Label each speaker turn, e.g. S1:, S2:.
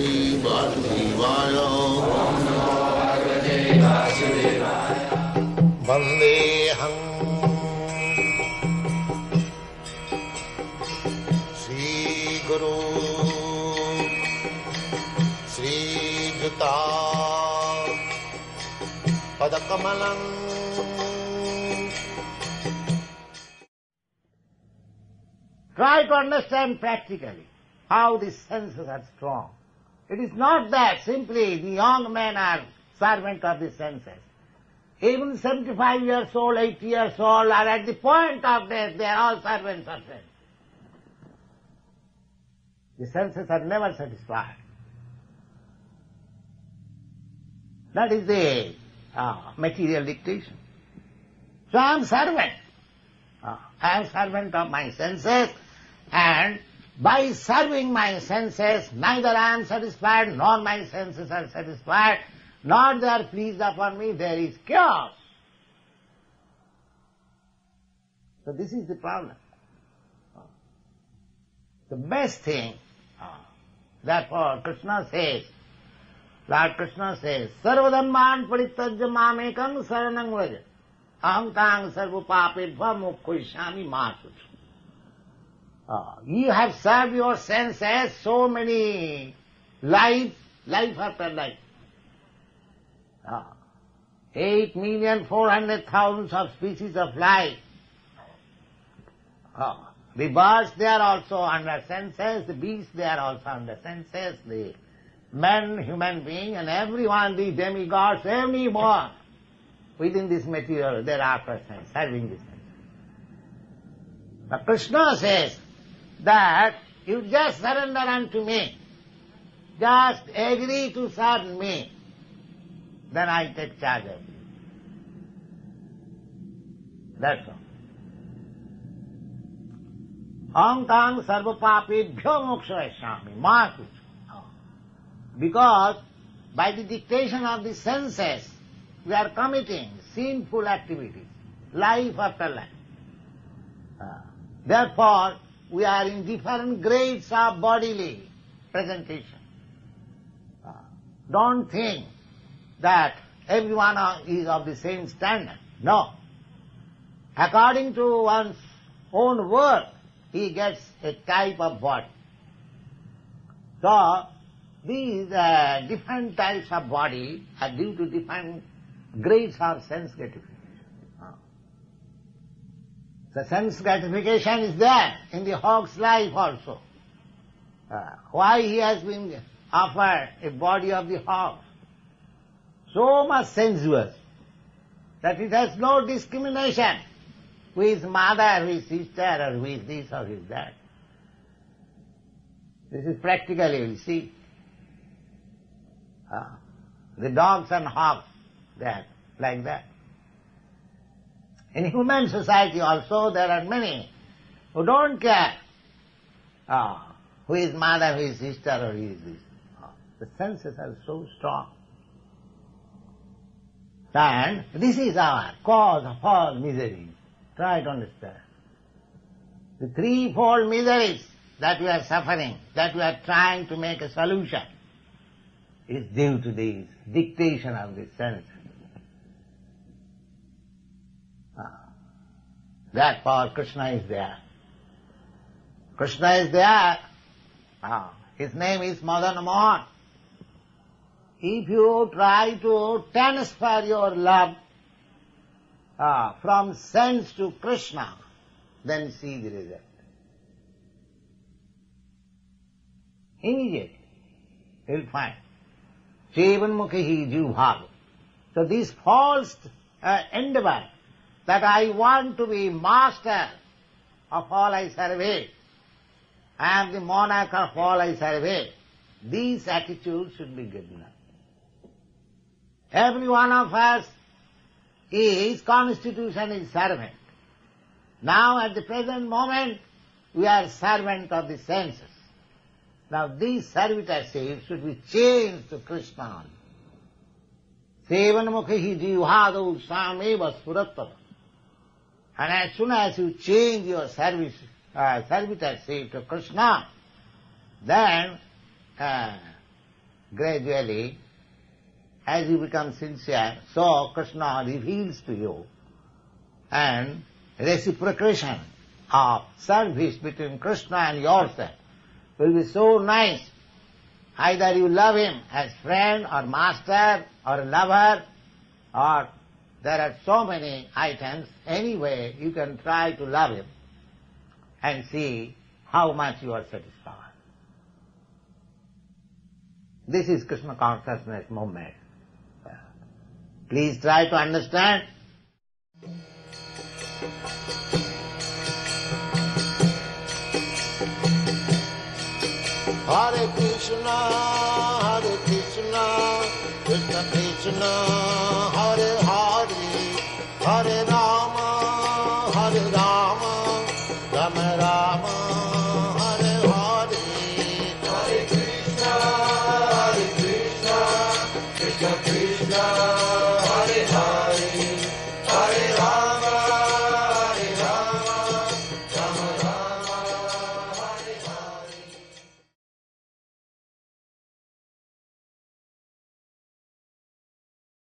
S1: Bhagavate Vasudevaya. Vandeham Sri Guru Sri Juta Padakamalam.
S2: Try to understand practically how these senses are strong. It is not that simply the young men are servants of the senses. Even 75 years old, 80 years old are at the point of death, they are all servants of sense. The senses are never satisfied. That is the material dictation. So I am servant. I am servant of my senses, and by serving my senses, neither I am satisfied, nor my senses are satisfied, nor they are pleased upon me, there is chaos. So this is the problem. The best thing, therefore Krishna says, Lord Krishna says, Sarvadhamman parityajya mamekam saranam vraja. Aham tang sarva papebhva mokkhoishami ma suchu. You have served your senses so many life after life. 8,400,000 of species of life. The birds, they are also under senses, the beasts, they are also under senses, the men, human being, and everyone, the demigods, everyone within this material, they are after sense, serving this sense. But Krishna says that you just surrender unto me, just agree to serve me, then I take charge of you. That's all. Aham tang sarva papebhyo mokkhoishami ma suchu. Because by the dictation of the senses, we are committing sinful activities, life after life. Therefore, we are in different grades of bodily presentation. Don't think that everyone is of the same standard. No. According to one's own work, he gets a type of body. So, these different types of body are due to different grades of sense gratification. The sense gratification is there in the hog's life also. Why he has been offered a body of the hog? So much sensuous that it has no discrimination who is mother, who is sister, or who is this or who is that. This is practically, you see. The dogs and hogs, they are like that. In human society also there are many who don't care who is mother, who is sister, or who is this. The senses are so strong. And this is our cause of all miseries. Try to understand. The threefold miseries that we are suffering, that we are trying to make a solution, is due to this dictation of the senses. Therefore Krishna is there. Krishna is there. His name is Madan Mohan. If you try to transfer your love from sense to Krishna, then see the result. Immediately, you'll find. Chevanmukhi jivbhav. So this false endeavor that I want to be master of all I survey, I am the monarch of all I survey, these attitudes should be given up. Every one of us, his constitution is servant. Now at the present moment, we are servant of the senses. Now these servitorship should be changed to Krishna. Sevanmukhi jivhadau sameva surattava. And as soon as you change your servitorship to Krishna, then gradually, as you become sincere, so Krishna reveals to you, and reciprocation of service between Krishna and yourself will be so nice. Either you love him as friend or master or lover, or there are so many items. Anyway, you can try to love him and see how much you are satisfied. This is Krishna consciousness movement. Please try to understand.
S1: Hare Krishna, Krishna Krishna, Hare Hare, Hare Rama, Rama Rama, Hare Hare. Hare Krishna, Krishna Krishna,